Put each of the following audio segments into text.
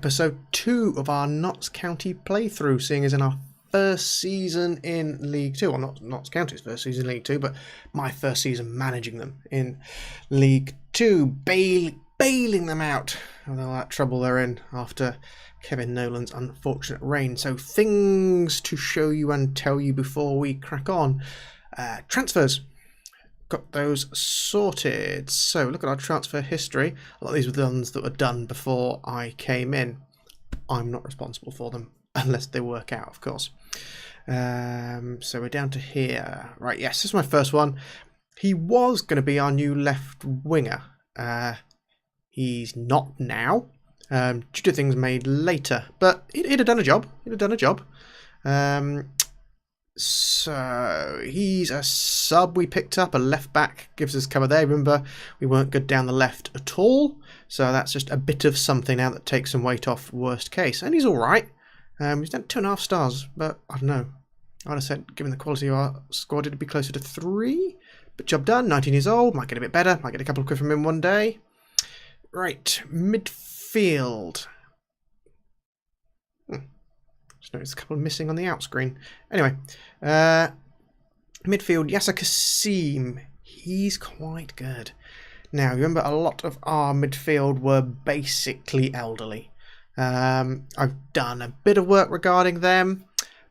episode 2 of our Notts County playthrough, seeing as in our first season in League 2, or not Notts County's first season in League 2, but my first season managing them in League 2, bailing them out of all that trouble they're in after Kevin Nolan's unfortunate reign. So things to show you and tell you before we crack on. Transfers. Got those sorted. So look at our transfer history. A lot of these were the ones that were done before I came in. I'm not responsible for them unless they work out, of course. So we're down to here. Right, yes, this is my first one. He was going to be our new left winger. He's not now, due to things made later. But he'd have done a job. So he's a sub we picked up, a left back, gives us cover there. Remember, we weren't good down the left at all, so that's just a bit of something now that takes some weight off worst case. And he's alright. He's done 2.5 stars, but I don't know. I'd have said, given the quality of our squad, it'd be closer to 3. But job done, 19 years old, might get a bit better, might get a couple of quid from him one day. Right, midfield. Just noticed a couple missing on the out screen. Anyway, midfield, Yasser Kasim. He's quite good. Now, remember, a lot of our midfield were basically elderly. I've done a bit of work regarding them,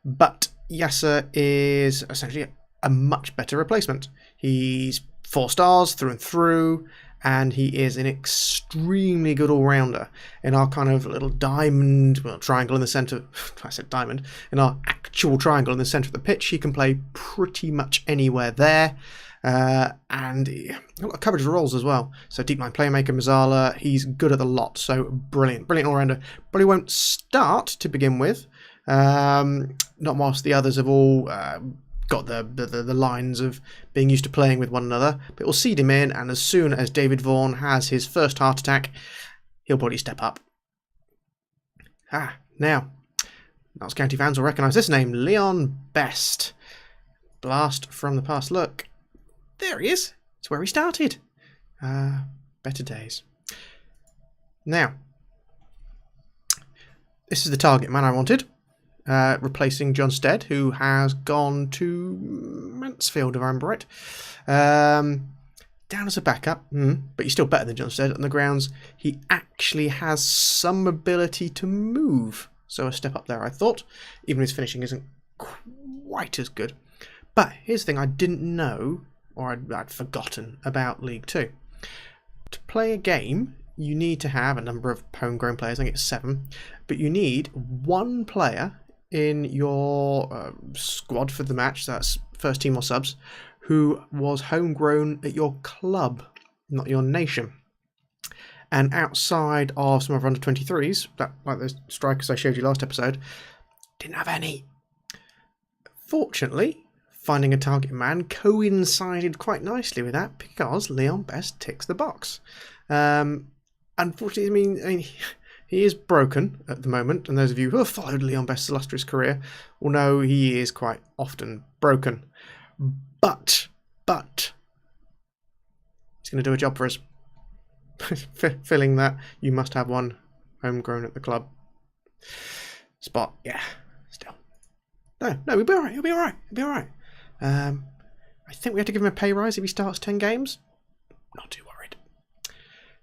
but Yasser is essentially a much better replacement. He's 4 stars through and through, and he is an extremely good all-rounder. In our kind of little diamond, well, triangle in the centre, I said diamond, in our actual triangle in the centre of the pitch, he can play pretty much anywhere there. And a lot of coverage of roles as well. So deep line playmaker, Mazzala, he's good at the lot. So brilliant all-rounder. Probably won't start to begin with, not whilst the others have all got the lines of being used to playing with one another, but we'll seed him in, and as soon as David Vaughan has his first heart attack, he'll probably step up. Now, Notts County fans will recognise this name, Leon Best. Blast from the past. Look, there he is. It's where he started. Better days. Now, this is the target man I wanted. Replacing John Stead, who has gone to Mansfield, if I remember right. Down as a backup, but he's still better than John Stead on the grounds. He actually has some ability to move, so a step up there, I thought, even his finishing isn't quite as good. But here's the thing I didn't know, or I'd forgotten about League 2. To play a game, you need to have a number of homegrown players, I think it's 7, but you need 1 player in your squad for the match, that's first team or subs, who was homegrown at your club, not your nation. And outside of some of our under-23s, like those strikers I showed you last episode, didn't have any. Fortunately, finding a target man coincided quite nicely with that, because Leon Best ticks the box. Unfortunately, I mean, he is broken at the moment, and those of you who have followed Leon Best's illustrious career will know he is quite often broken. But he's going to do a job for us. Filling that, you must have 1 homegrown at the club spot. Yeah, still. No, he'll be alright. I think we have to give him a pay rise if he starts 10 games. Not too worried.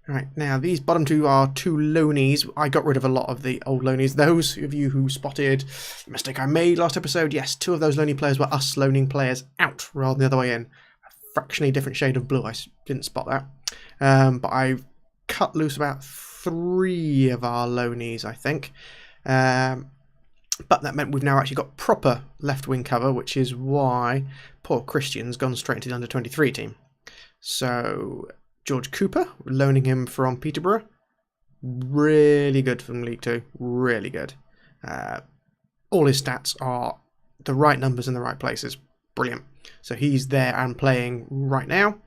Right, now these bottom 2 are 2 loanies. I got rid of a lot of the old loanies. Those of you who spotted the mistake I made last episode, yes, 2 of those loanee players were us loaning players out rather than the other way in. A fractionally different shade of blue, I didn't spot that. But I cut loose about 3 of our loanies, I think. But that meant we've now actually got proper left wing cover, which is why poor Christian's gone straight into the under-23 team. So George Cooper, loaning him from Peterborough, really good from League 2, really good. All his stats are the right numbers in the right places, brilliant. So he's there and playing right now.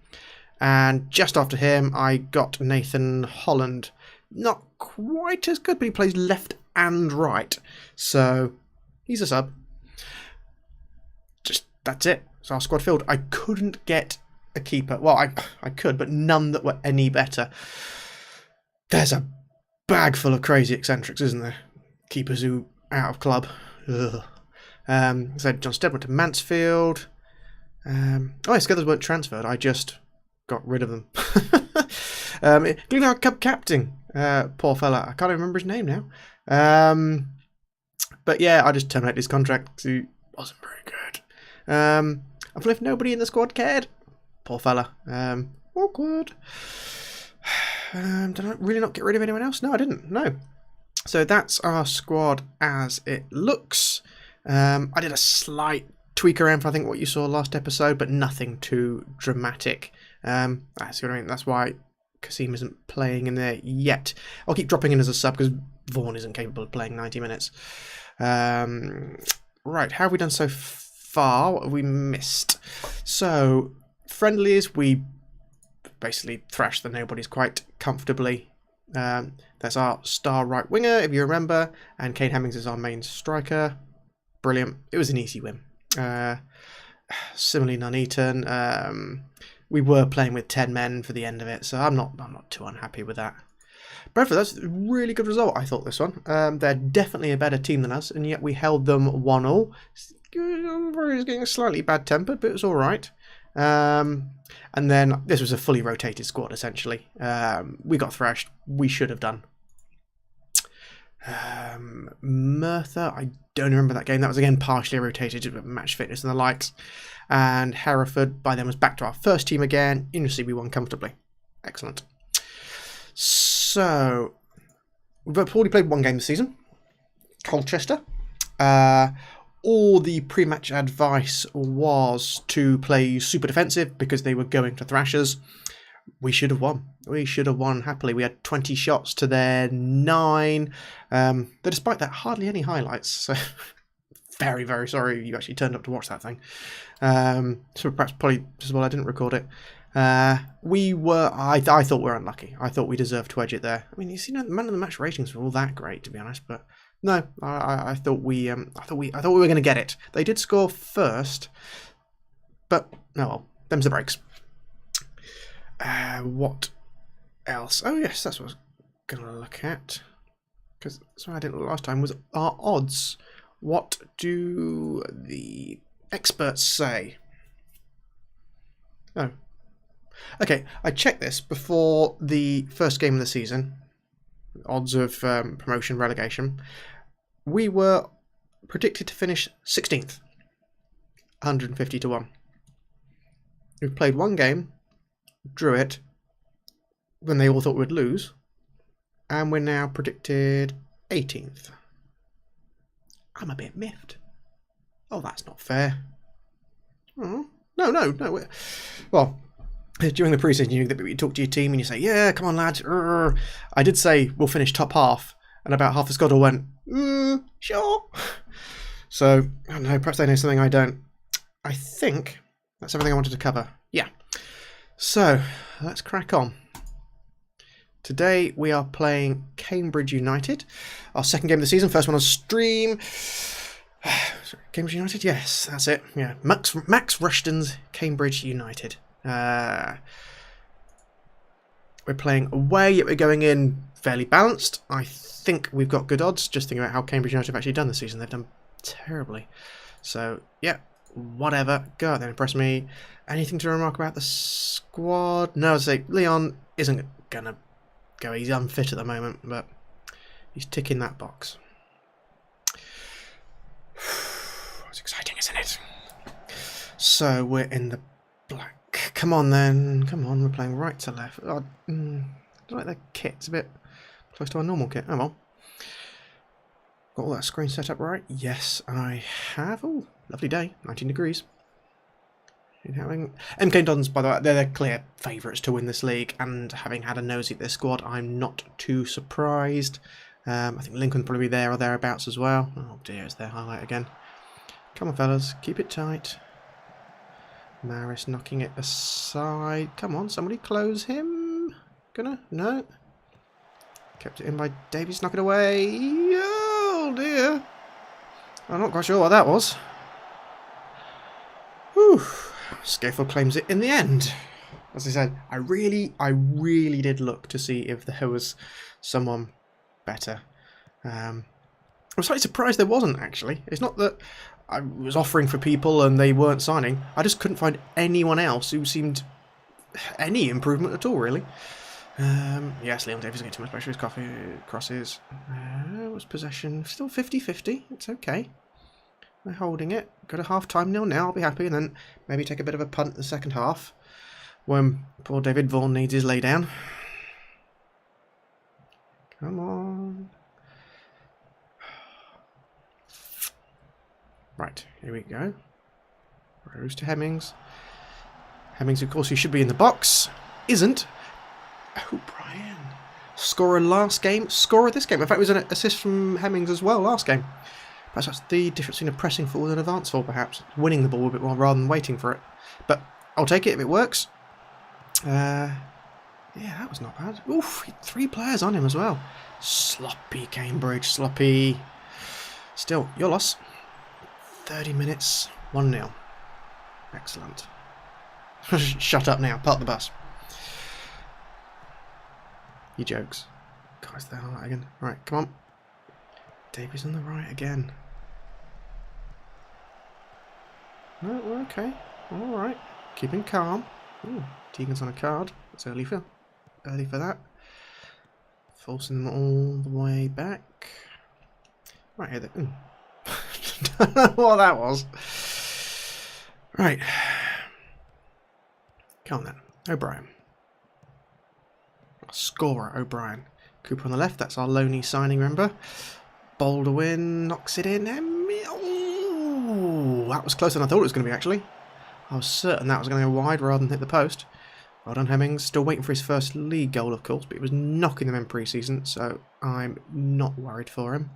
And just after him, I got Nathan Holland. Not quite as good, but he plays left and right. So he's a sub. Just, that's it. It's our squad filled. I couldn't get a keeper. Well, I could, but none that were any better. There's a bag full of crazy eccentrics, isn't there? Keepers who out of club. Ugh. So John Stead went to Mansfield. Oh, yes, the others weren't transferred. I just got rid of them. Including our Cup captain, poor fella. I can't even remember his name now. But yeah, I just terminated his contract. He wasn't very good. And if nobody in the squad cared, poor fella. Awkward. Did I really not get rid of anyone else? No, I didn't. No. So that's our squad as it looks. I did a slight tweak around for I think what you saw last episode, but nothing too dramatic. That's what I mean. That's why Kasim isn't playing in there yet. I'll keep dropping in as a sub because Vaughan isn't capable of playing 90 minutes. Right, how have we done so far? What have we missed? So, friendlies, we basically thrashed the nobodies quite comfortably. That's our star right winger, if you remember, and Kane Hemmings is our main striker. Brilliant. It was an easy win. Similarly, Nuneaton. We were playing with 10 men for the end of it, so I'm not too unhappy with that. Bradford, that's a really good result, I thought, this one. They're definitely a better team than us, and yet we held them 1-1. He's getting slightly bad-tempered, but it was all right. And then this was a fully rotated squad, essentially. We got thrashed. We should have done. Merthyr, I don't remember that game. That was, again, partially rotated with match fitness and the likes. And Hereford, by then, was back to our first team again. Interestingly, we won comfortably. Excellent. So, we've already played one game this season. Colchester. All the pre-match advice was to play super defensive because they were going to thrashers. We should have won. We should have won happily. We had 20 shots to their 9. But despite that, hardly any highlights. So, very, very sorry you actually turned up to watch that thing. So perhaps probably just well I didn't record it. I thought we were unlucky. I thought we deserved to edge it there. I mean, you see, the man of the match ratings were all that great, to be honest. But no, I thought we were going to get it. They did score first, but no, well, them's the breaks. What else? Oh yes, that's what I was going to look at. Because that's what I did last time was our odds. What do the experts say? Oh. Okay, I checked this before the first game of the season. Odds of promotion, relegation. We were predicted to finish 16th. 150 to 1. We've played one game, drew it, when they all thought we'd lose, and we're now predicted 18th. I'm a bit miffed. Oh, that's not fair. Oh, no. Well, during the pre-season, you talk to your team and you say, yeah, come on, lads. I did say we'll finish top half, and about half the squad all went, sure. So, I don't know, perhaps they know something I don't. I think that's everything I wanted to cover. Yeah. So, let's crack on. Today we are playing Cambridge United. Our second game of the season, first one on stream. Cambridge United, yes, that's it. Yeah, Max Rushton's Cambridge United. We're playing away, yet we're going in fairly balanced. I think we've got good odds. Just think about how Cambridge United have actually done this season. They've done terribly. So, yeah, whatever. Go out there and impress me. Anything to remark about the squad? No, I'd say Leon isn't going to go. He's unfit at the moment, but he's ticking that box. It's exciting, isn't it? So we're in the black. Come on then. Come on, we're playing right to left. Oh, I don't like the kit. It's a bit close to our normal kit. Oh well. Got all that screen set up right? Yes, I have. Oh, lovely day. 19 degrees. MK Dons, by the way, they're the clear favourites to win this league, and having had a nosy at their squad, I'm not too surprised. I think Lincoln will probably be there or thereabouts as well. Oh dear, it's their highlight again. Come on, fellas, keep it tight. Maris knocking it aside. Come on, somebody close him. Gonna? No. Kept it in by Davies, knock it away. Oh dear. I'm not quite sure what that was. Whew. Scaffold claims it in the end. As I said, I really did look to see if there was someone better. I'm slightly surprised there wasn't, actually. It's not that I was offering for people and they weren't signing. I just couldn't find anyone else who seemed any improvement at all, really. Yes, Leon Davies getting too much pressure. His coffee crosses. What's possession? Still 50-50. It's okay. They're holding it. Got a half-time 0-0. I'll be happy. And then maybe take a bit of a punt in the second half when poor David Vaughan needs his lay down. Come on. Right, here we go. Rose to Hemmings. Hemmings, of course, who should be in the box. Isn't. O'Brien. Scorer last game. Scorer this game. In fact, it was an assist from Hemmings as well last game. Perhaps that's the difference between a pressing forward and advance forward, perhaps. Winning the ball a bit more rather than waiting for it. But I'll take it if it works. Yeah, that was not bad. Oof, 3 players on him as well. Sloppy Cambridge, sloppy. Still, your loss. 30 minutes, 1-0. Excellent. Shut up now, park the bus. You jokes. Guys, they're on that again. Right, come on. Davies on the right again. No, we're okay. Alright. Keeping calm. Ooh, Tegan's on a card. It's early for that. Forcing them all the way back. Right here. Don't know what that was. Right. Come on then. O'Brien. Scorer O'Brien. Cooper on the left. That's our Loney signing, remember? Baldwin knocks it in. Oh, that was closer than I thought it was going to be, actually. I was certain that was going to go wide rather than hit the post. Well done, Hemmings. Still waiting for his first league goal, of course, but he was knocking them in pre-season, so I'm not worried for him.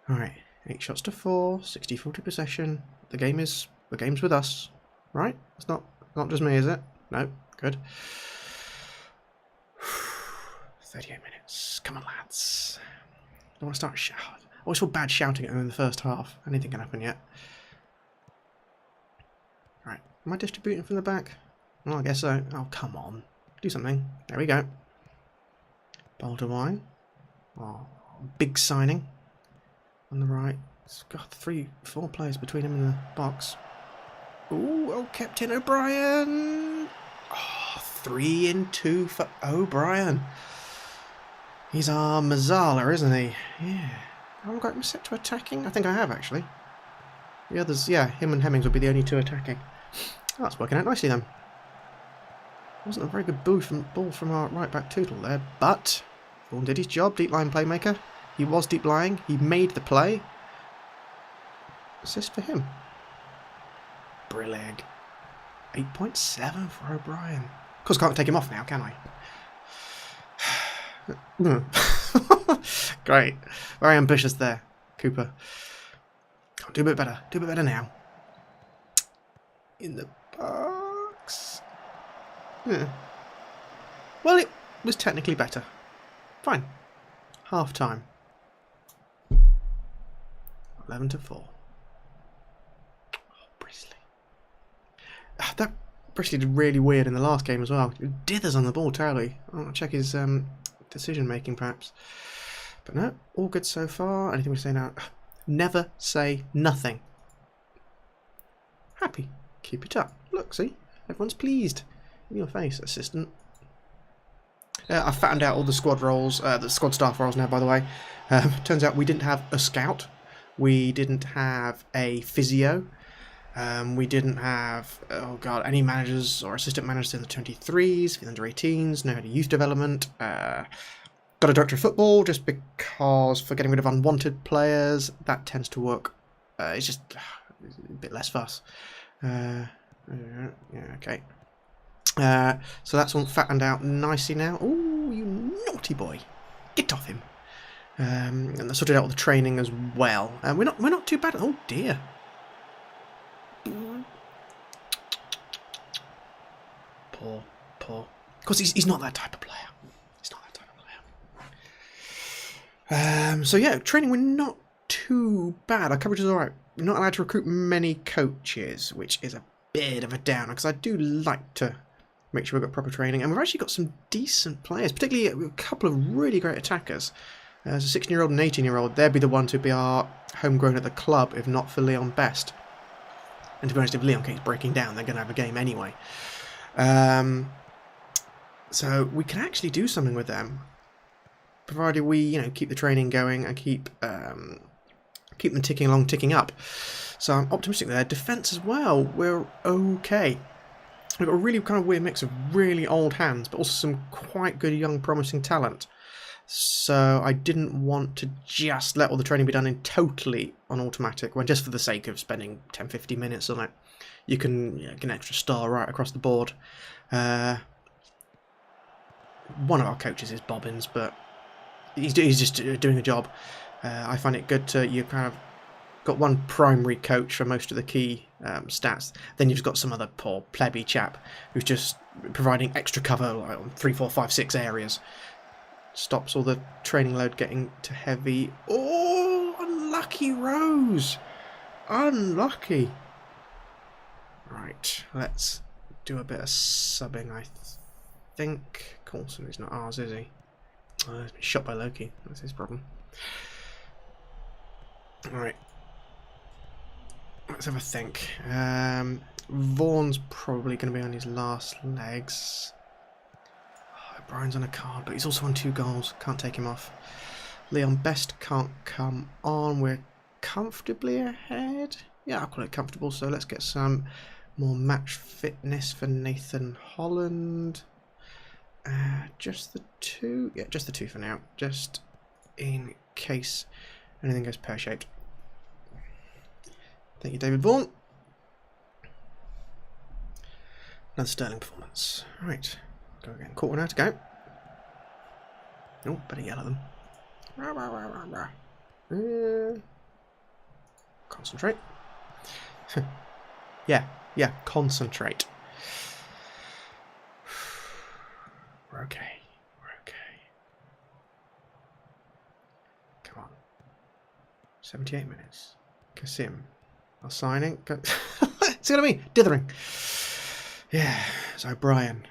Alright, 8 shots to 4, 60-40 possession. The game's with us, right? It's not just me, is it? No, good. 38 minutes. Come on, lads. I don't want to start shouting. I always feel bad shouting at them in the first half. Anything can happen yet. Right, am I distributing from the back? Well, I guess so. Oh, come on. Do something. There we go. Baldwin. Oh, big signing. On the right. It's got 3-4 players between him and the box. Ooh, well kept in O'Brien. Oh, 3 in 2 for O'Brien. He's our Mazzala, isn't he? Yeah. I haven't got him set to attacking. I think I have, actually. The others, yeah, him and Hemmings will be the only 2 attacking. Oh, that's working out nicely then. Wasn't a very good ball from our right back Tootle there, but Vaughan did his job. Deep line playmaker. He was deep lying. He made the play. Assist for him. Brillig. 8.7 for O'Brien. Of course, I can't take him off now, can I? Great. Very ambitious there, Cooper. Do a bit better. Do a bit better now. In the box. Yeah. Well, it was technically better. Fine. Half time. 11-4. Oh, Brisley. That Brisley did really weird in the last game as well. He dithers on the ball terribly. I'll check his decision making perhaps. But no, all good so far. Anything we say now? Never say nothing. Happy. Keep it up. Look, see? Everyone's pleased. In your face, assistant. I found out all the squad roles, the squad staff roles now, by the way. Turns out we didn't have a scout. We didn't have a physio. We didn't have, oh god, any managers or assistant managers in the 23s, the under 18s, no youth development. Got a director of football just because for getting rid of unwanted players, that tends to work. It's just a bit less fuss. Yeah, okay. So that's all fattened out nicely now. Oh, you naughty boy! Get off him. And they sorted out all the training as well. We're not too bad. Oh dear. Poor. Of course, he's not that type of player. He's not that type of player. So yeah, training we're not too bad. Our coverage is alright. We're not allowed to recruit many coaches, which is a bit of a downer because I do like to make sure we've got proper training, and we've actually got some decent players, particularly a couple of really great attackers. As a 16-year-old and 18-year-old, they'd be the ones who'd be our homegrown at the club, if not for Leon Best. And to be honest, if Leon keeps breaking down, they're going to have a game anyway. So we can actually do something with them, provided we, you know, keep the training going and keep them ticking up. So I'm optimistic there. Defence as well, we're okay. We've got a really kind of weird mix of really old hands, but also some quite good young promising talent. So I didn't want to just let all the training be done totally on automatic, when just for the sake of spending 10-15 minutes on it, you can get an extra star right across the board. One of our coaches is Bobbins, but he's just doing a job. I find it good to, you kind of got one primary coach for most of the key stats, then you've got some other poor plebby chap who's just providing extra cover like on 3, 4, 5, 6 areas. Stops all the training load getting too heavy. Oh, unlucky Rose. Unlucky. Right, let's do a bit of subbing, I think. Coulson is not ours, is he? Oh, he's been shot by Loki. That's his problem. Alright. Let's have a think. Vaughan's probably going to be on his last legs. Brian's on a card, but he's also on 2 goals. Can't take him off. Leon Best can't come on. We're comfortably ahead. Yeah, I'll call it comfortable. So let's get some more match fitness for Nathan Holland. Just the 2? Yeah, just the 2 for now. Just in case anything goes pear-shaped. Thank you, David Vaughan. Another sterling performance. Right. Go again. Quarter now to go. Oh, better yell at them. Rah, rah, rah, rah, rah. Concentrate. yeah, concentrate. We're okay. We're okay. Come on. 78 minutes. Kasim. Our signing. See what I mean? Dithering. Yeah, it's O'Brien.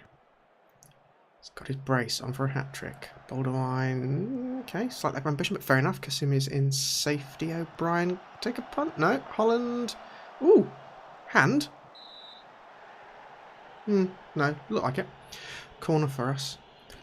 Got his brace on for a hat-trick. Boulderwine, okay, slight lack of ambition, but fair enough. Kasim is in safety. O'Brien, take a punt. No, Holland. Ooh, hand. No, look like it. Corner for us.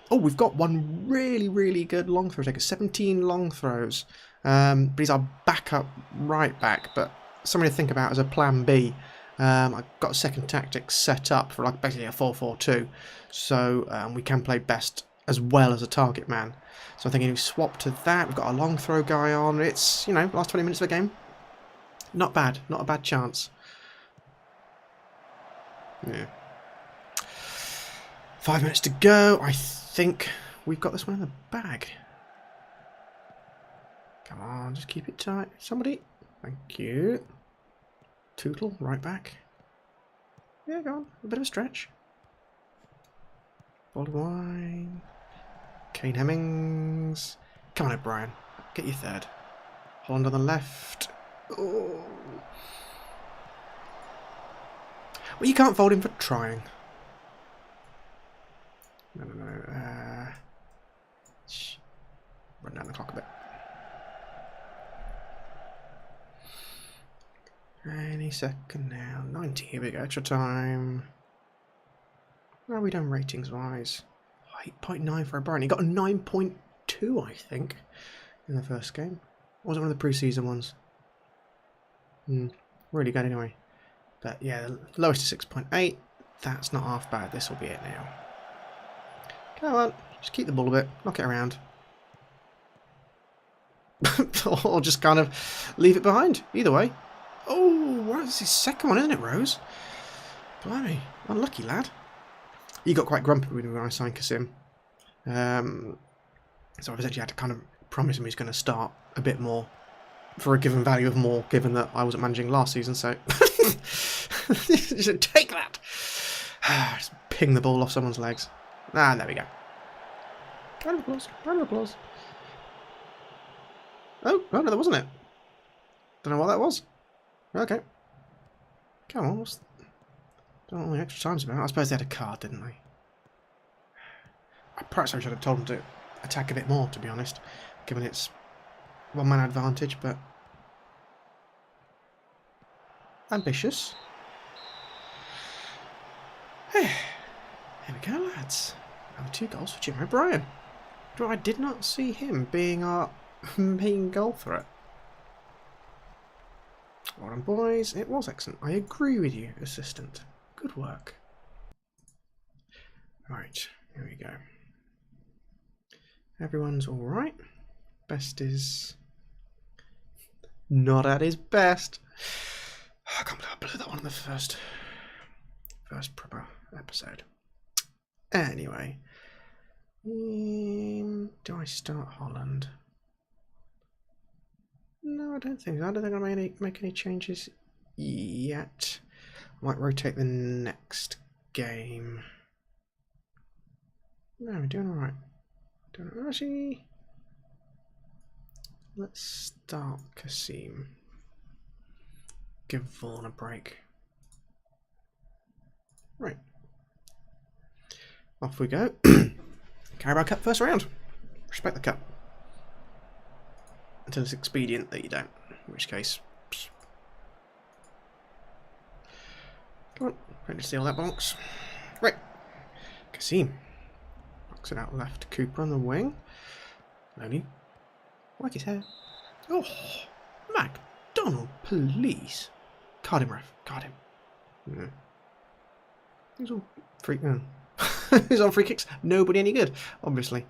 Oh, we've got one really good long throw taker. 17 long throws. But he's our backup right back, but something to think about as a plan B. I've got a second tactic set up for like basically a 4-4-2, so we can play Best as well as a target man. So I'm thinking we swap to that. We've got a long throw guy on. It's, you know, last 20 minutes of the game. Not bad. Not a bad chance. Yeah. 5 minutes to go. I think we've got this one in the bag. Come on, just keep it tight. Somebody. Thank you. Tootle, right back. Yeah, go on. A bit of a stretch. Boldewine. Kane Hemmings. Come on, O'Brien. Get your third. Holland on the left. Oh. Well, you can't fold him for trying. No. Run down the clock a bit. Any second now. 90, here we go. Extra time. How are we done ratings wise? 8.9 for O'Brien. He got a 9.2, I think, in the first game. Or was it one of the pre-season ones? Really good anyway. But yeah, the lowest is 6.8. That's not half bad. This will be it now. Come on. Just keep the ball a bit. Knock it around. Or just kind of leave it behind. Either way. Oh, that's his second one, isn't it, Rose? Blimey, unlucky lad. He got quite grumpy when I signed Kasim. So I've essentially had to kind of promise him he's going to start a bit more for a given value of more, given that I wasn't managing last season, so... Just take that! Just ping the ball off someone's legs. Ah, there we go. Round of applause, round of applause. Oh, no, that wasn't it. Don't know what that was. Okay. Come on, don't know what the extra time's about. I suppose they had a card, didn't they? Perhaps I should have told them to attack a bit more, to be honest. given its one-man advantage, but ambitious. Here we go, lads. Another 2 goals for Jim O'Brien. I did not see him being our main goal threat. Well done, boys. It was excellent. I agree with you, assistant. Good work. Right, here we go. Everyone's alright. Best is not at his best. I can't believe I blew that one in the first proper episode. Anyway, do I start Holland? No, I don't think so. I don't think I'm going to make any changes yet. I might rotate the next game. No, we're doing alright. Actually, let's start Kasim. Give Vaughan a break. Right. Off we go. Carabao Cup first round. Respect the cup. Until it's expedient that you don't. In which case... Psh. Come on. Ready to steal that box. Right. Kasim. Box it out left. Cooper on the wing. Loki. Like his hair. Oh. McDonald, please. Card him, ref. Card him. No. He's on free... He's on free kicks. Nobody any good, obviously.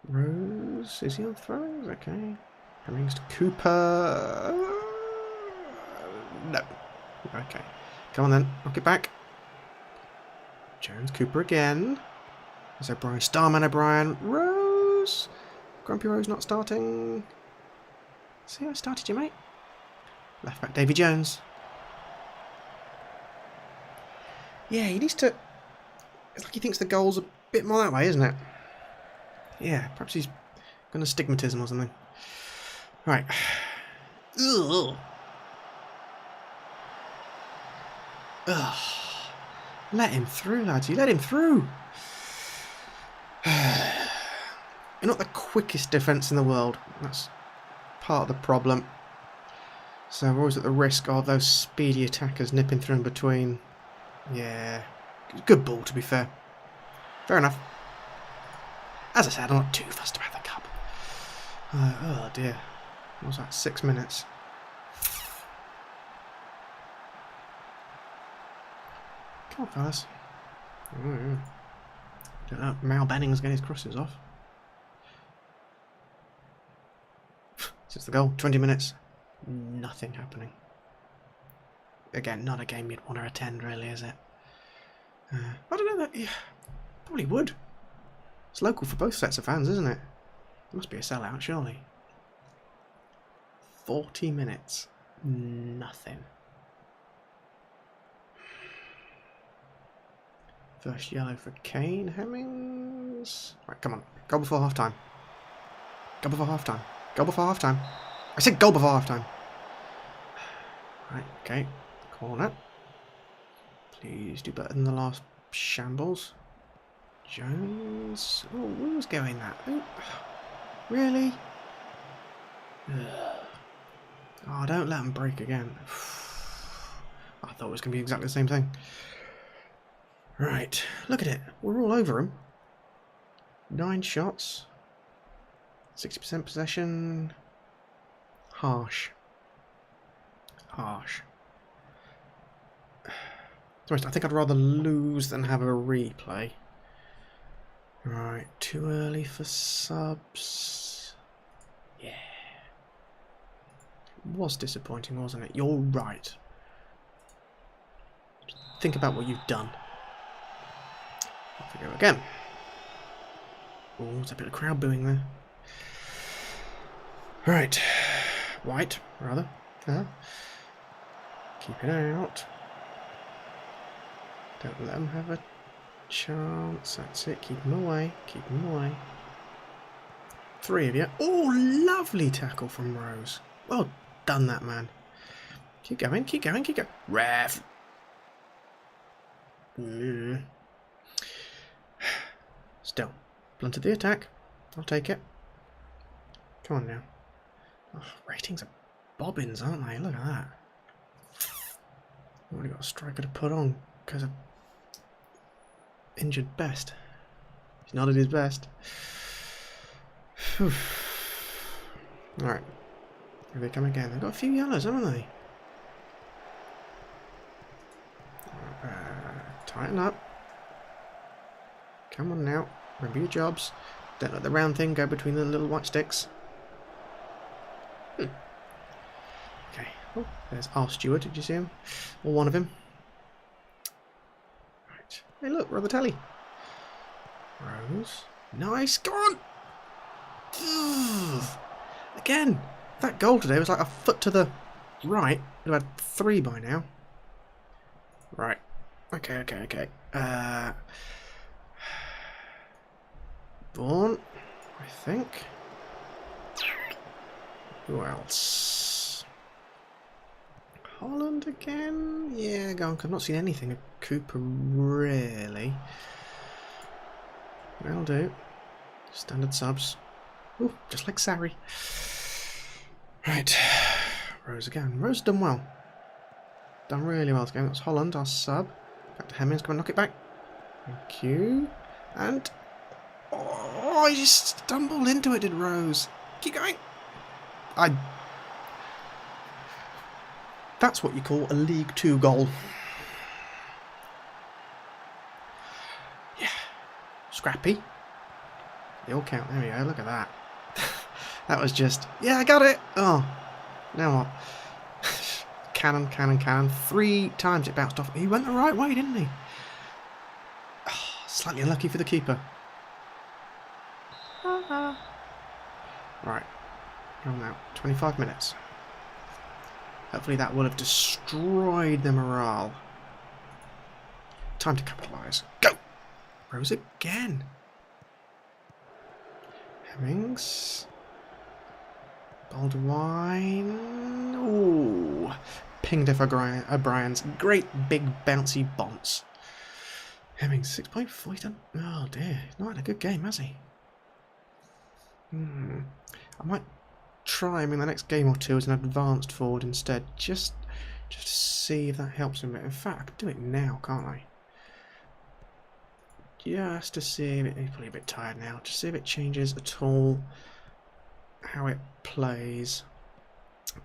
Rose, is he on throws? Okay. Hemmings to Cooper. No. Okay. Come on then. Knock it back. Jones, Cooper again. There's O'Brien. Starman O'Brien. Rose. Grumpy Rose not starting. See, I started you, mate. Left back Davy Jones. Yeah, he needs to... It's like he thinks the goal's a bit more that way, isn't it? Yeah, perhaps he's got astigmatism or something. Right. Ugh. Ugh. Let him through, lads. You let him through. You're not the quickest defence in the world. That's part of the problem. So we're always at the risk of those speedy attackers nipping through in between. Yeah. Good ball, to be fair. Fair enough. As I said, I'm not too fussed about the cup. Oh dear. What was that? 6 minutes. Come on, fellas. Don't know. Mal Benning's getting his crosses off. Since the goal, 20 minutes. Nothing happening. Again, not a game you'd want to attend, really, is it? I don't know. Yeah, probably would. It's local for both sets of fans, isn't it? It must be a sellout, surely. 40 minutes. Nothing. First yellow for Kane. Hemmings. Right, come on. Goal before half time. Goal before half time. Goal before half time. I said goal before half time. Right, okay. Corner. Please do better than the last shambles. Jones. Oh, where was going that? Oh, really? Oh, don't let them break again. I thought it was going to be exactly the same thing. Right, look at it. We're all over him. 9 shots. 60% possession. Harsh. Harsh. I think I'd rather lose than have a replay. Right, too early for subs. Yeah. It was disappointing, wasn't it? You're right. Think about what you've done. Off we go again. Oh, there's a bit of crowd booing there. Right. White, rather. Keep it out. Don't let them have a chance. That's it. Keep them away. Keep them away. 3 of you. Oh, lovely tackle from Rose. Well done, that man. Keep going. Keep going. Keep going. Ref. Still. Blunted the attack. I'll take it. Come on now. Oh, ratings are bobbins, aren't they? Look at that. I've already got a striker to put on because of injured best. He's not at his best. Alright. Here they come again. They've got a few yellows, haven't they? Tighten up. Come on now. Remember your jobs. Don't let the round thing go between the little white sticks. Okay. Oh, there's our steward. Did you see him? Or one of him. Right. Hey, look, we're on the telly. Rose. Nice. Go on. Again. That goal today was like a foot to the right. We'd have had 3 by now. Right. Okay. Vaughan, I think. Who else? Holland again? Yeah, go on. I've not seen anything of Cooper, really. That'll do. Standard subs. Ooh, just like Sarri. Right. Rose again. Rose done well. Done really well this game. That's Holland, our sub. Back to Hemmings. Come on, knock it back. Thank you. And... oh, he just stumbled into it, did Rose. Keep going. That's what you call a League 2 goal. Yeah. Scrappy. They all count. There we go. Look at that. That was just... yeah, I got it. Oh. Now what? Cannon. 3 times it bounced off. He went the right way, didn't he? Oh, slightly unlucky for the keeper. Right. On now. 25 minutes. Hopefully that will have destroyed the morale. Time to capitalise. Go! Rose again. Hemmings. Baldwin. Ooh. Pinged off O'Brien's great big bouncy bounce. Hemmings 6.4. He's done. Oh dear. He's not had a good game, has he? I might try him in the next game or 2 as an advanced forward instead. Just to see if that helps him. In fact, I can do it now, can't I? Just to see if it, he's probably a bit tired now. Just see if it changes at all how it plays.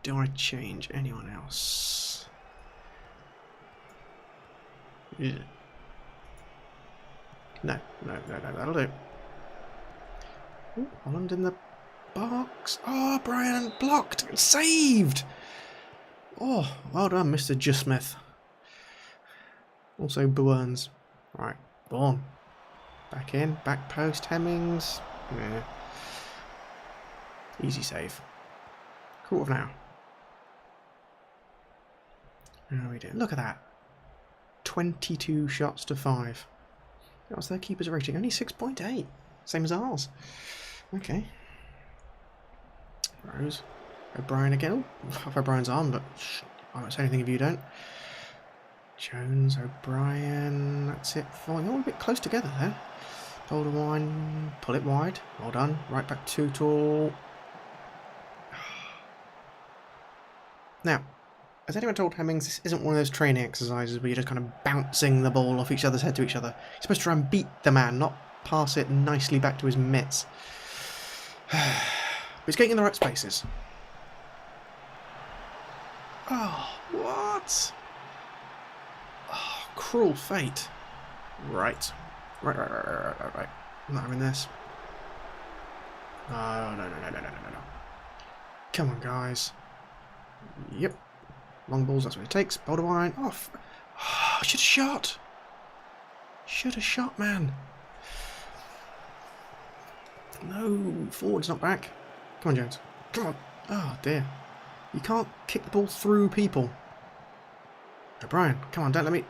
Do I change anyone else? Yeah. No, that'll do. Ooh, Holland in the box. Oh, Brian blocked. Saved. Oh, well done, Mr. Jusmith. Also Burns. Right, Vaughan. Back in, back post, Hemmings. Yeah. Easy save. Quarter of an hour. How are we doing? Look at that. 22 shots to 5. What's their keeper's rating? Only 6.8. Same as ours. Okay. Rose. O'Brien again. Oh, off O'Brien's arm, but I won't say anything if you don't. Jones, O'Brien. That's it. Fine. All a bit close together there. Baldwin. Pull it wide. Well done. Right back too tall. Now, has anyone told Hemmings this isn't one of those training exercises where you're just kind of bouncing the ball off each other's head to each other? You're supposed to try and beat the man, not pass it nicely back to his mitts. But he's getting in the right spaces. Oh, what? Oh, cruel fate. Right. Right. I'm not having this. No. Come on, guys. Yep. Long balls, that's what it takes. Baldwin off. Oh, should have shot, man. No, forward's not back. Come on, Jones. Come on. Oh, dear. You can't kick the ball through people. O'Brien, come on, don't let me...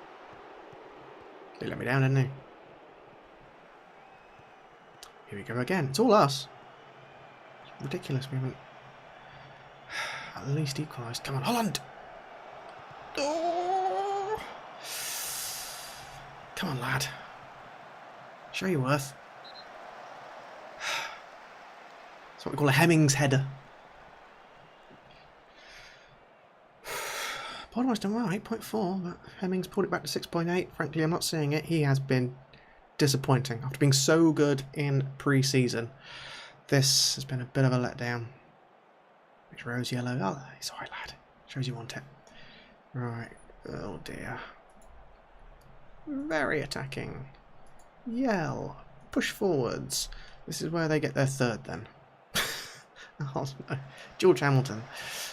He let me down, didn't he? Here we go again. It's all us. It's ridiculous. We haven't at least equalised. Come on, Holland! Oh! Come on, lad. Show your worth. It's what we call a Hemmings header. Baltimore's done well, 8.4, but Hemmings pulled it back to 6.8. Frankly, I'm not seeing it. He has been disappointing. After being so good in pre-season, this has been a bit of a letdown. It's rose yellow. Oh, it's alright, lad. Shows you want it. Right. Oh dear. Very attacking. Yell. Push forwards. This is where they get their third then. Oh no. George Hamilton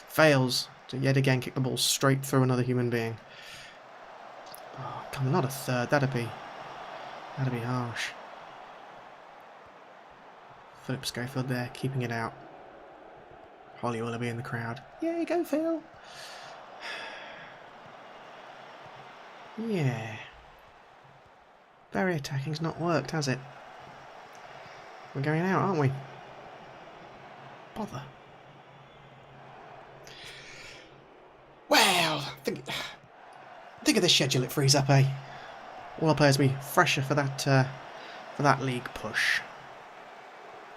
fails to yet again kick the ball straight through another human being. Oh, come on, not a third. That'd be harsh. Philip Schofield there, keeping it out. Holly Willoughby in the crowd. Yeah, go Phil. Yeah. Very attacking's not worked, has it? We're going out, aren't we? Bother. Well, think of the schedule it frees up, eh? All our players will be fresher for that league push.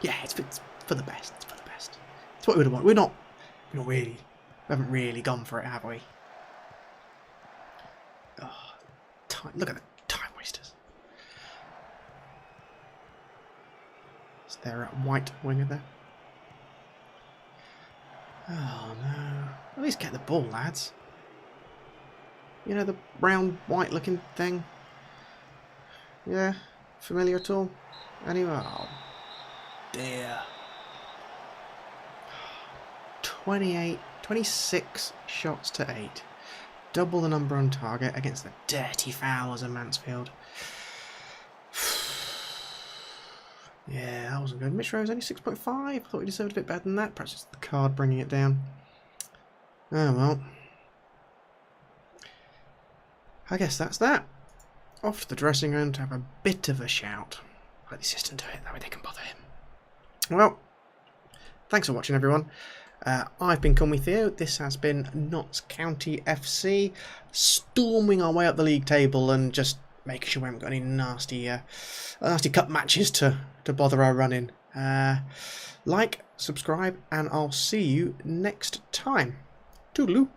Yeah, it's for the best. It's for the best. It's what we would want. We haven't really gone for it, have we? Oh, time. Look at the time wasters. Is there a white winger there? Oh no. At least get the ball, lads. You know, the round, white looking thing? Yeah? Familiar at all? Anyway, oh dear. 26 shots to 8. Double the number on target against the dirty fouls of Mansfield. Yeah, that wasn't good. Mitch Rose only 6.5. I thought he deserved a bit better than that. Perhaps it's the card bringing it down. Oh well. I guess that's that. Off to the dressing room to have a bit of a shout. Let the assistant do it, that way they can bother him. Well, thanks for watching, everyone. I've been Conwy Theo. This has been Notts County FC, storming our way up the league table and just making sure we haven't got any nasty cup matches to bother our running. Like, subscribe, and I'll see you next time. Toodaloo.